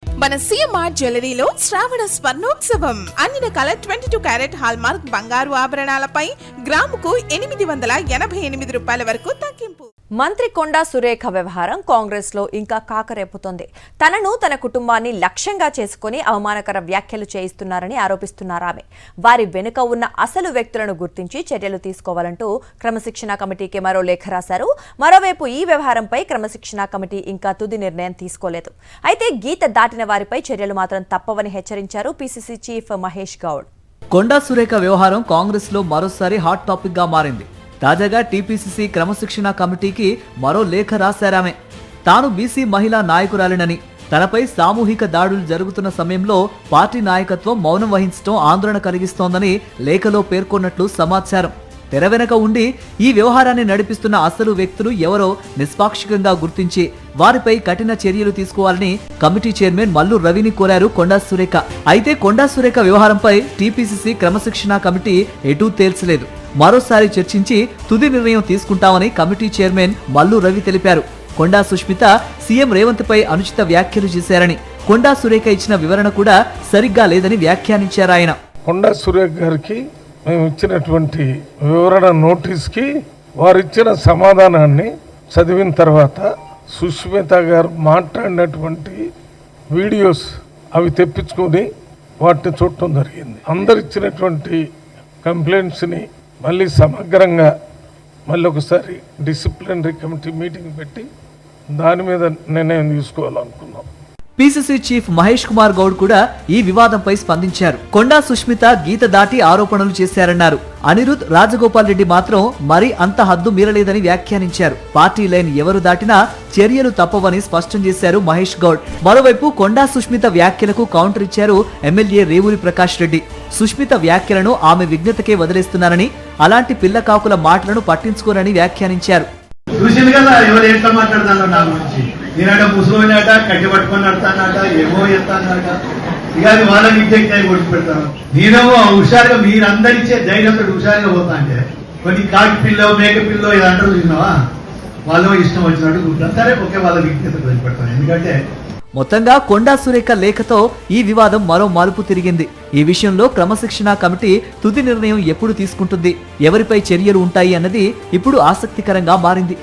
మన సిఎంఆర్ జ్యువెలరీలో శ్రావణ స్వర్ణోత్సవం అన్ని రకాల 22 క్యారెట్ హాల్మార్క్ బంగారు ఆభరణాలపై గ్రాముకు 888 రూపాయల వరకు తగ్గింపు. మంత్రి కొండా సురేఖ వ్యవహారం కాంగ్రెస్ లో ఇంకా కాకరేపుతోంది. తనను తన కుటుంబాన్ని లక్ష్యంగా చేసుకుని అవమానకర వ్యాఖ్యలు చేయిస్తున్నారని ఆరోపిస్తున్నారు ఆమె. వారి వెనుక ఉన్న అసలు వ్యక్తులను గుర్తించి చర్యలు తీసుకోవాలంటూ క్రమశిక్షణ కమిటీకి మరో లేఖ రాశారు. మరోవైపు ఈ వ్యవహారంపై క్రమశిక్షణ కమిటీ ఇంకా తుది నిర్ణయం తీసుకోలేదు. అయితే గీత దాటిన వారిపై చర్యలు మాత్రం తప్పవని హెచ్చరించారు పీసీసీ చీఫ్ మహేష్ గౌడ్. కొండా సురేఖ వ్యవహారం కాంగ్రెస్ లో మరోసారి హాట్ టాపిక్ గా మారింది. తాజాగా టీపీసీసీ క్రమశిక్షణ కమిటీకి మరో లేఖ రాశారామె. తాను బీసీ మహిళా నాయకురాలినని, తనపై సామూహిక దాడులు జరుగుతున్న సమయంలో పార్టీ నాయకత్వం మౌనం వహించడం ఆందోళన కలిగిస్తోందని లేఖలో పేర్కొన్నట్లు సమాచారం. తెర వెనక ఉండి ఈ వ్యవహారాన్ని నడిపిస్తున్న అసలు వ్యక్తులు ఎవరో నిష్పాక్షికంగా గుర్తించి వారిపై కఠిన చర్యలు తీసుకోవాలని కమిటీ చైర్మన్ మల్లు రవిని కోరారు కొండా సురేఖ. అయితే కొండా సురేఖ వ్యవహారంపై టీపీసీసీ క్రమశిక్షణ కమిటీ ఎటూ తేల్చలేదు. మరోసారి చర్చించి తుది నిర్ణయం తీసుకుంటామని కమిటీ చైర్మన్ మల్లు రవి తెలిపారు. కొండా సుష్మిత సీఎం రేవంత్ పై అనుచిత వ్యాఖ్యలు చేశారని, కొండా సురేఖ ఇచ్చిన వివరణ కూడా సరిగ్గా లేదని వ్యాఖ్యానించారు ఆయన. కొండా సురేఖ గారికి మేము ఇచ్చినటువంటి వివరణ నోటీస్కి వారిచ్చిన సమాధానాన్ని చదివిన తర్వాత సుష్మిత గారు మాట్లాడినటువంటి వీడియోస్ అవి తెప్పించుకొని వాటిని చూడటం జరిగింది. అందరు ఇచ్చినటువంటి కంప్లైంట్స్ని మళ్ళీ సమగ్రంగా మళ్ళీ ఒకసారి డిసిప్లినరీ కమిటీ మీటింగ్ పెట్టి దాని మీద నిర్ణయం తీసుకోవాలనుకున్నాం. పీసీసీ చీఫ్ మహేష్ కుమార్ గౌడ్ కూడా ఈ వివాదంపై స్పందించారు. కొండా సుష్మిత గీత దాటి ఆరోపణలు చేశారన్నారు. అనిరుద్ రాజగోపాల్ రెడ్డి మాత్రం మరీ అంత హద్దు మీరలేదని వ్యాఖ్యానించారు. పార్టీ లైన్ ఎవరు దాటినా చర్యలు తప్పవని స్పష్టం చేశారు మహేష్ గౌడ్. మరోవైపు కొండా సుష్మిత వ్యాఖ్యలకు కౌంటర్ ఇచ్చారు ఎమ్మెల్యే రేవూరి ప్రకాష్ రెడ్డి. సుష్మిత వ్యాఖ్యలను ఆమె విజ్ఞతకే వదిలేస్తున్నారని, అలాంటి పిల్ల కాకుల మాటలను పట్టించుకోరని వ్యాఖ్యానించారు. నేనట ముసలోనట కట్టి పట్టుకొని నడతానట, ఏమో చెప్తానట, ఇక అది వాళ్ళని ఇంజెక్ట్ అయి కొట్టి పెడతాను. నేనేమో హుషారుగా మీరందరిచ్చే ధైర్యంతో హుషారుగా పోతా అంటే కొన్ని కాకి పిల్లో మేక పిల్లో ఇది అంటారు చూసినావా, వాళ్ళు ఇష్టం వచ్చినట్టు కూర్చుంటారు. సరే ఓకే, వాళ్ళ విజ్ఞతకు వదిలిపెడతాను. ఎందుకంటే మొత్తంగా కొండా సురేఖ లేఖతో ఈ వివాదం మరో మలుపు తిరిగింది. ఈ విషయంలో క్రమశిక్షణ కమిటీ తుది నిర్ణయం ఎప్పుడు తీసుకుంటుంది, ఎవరిపై చర్యలు ఉంటాయి అన్నది ఇప్పుడు ఆసక్తికరంగా మారింది.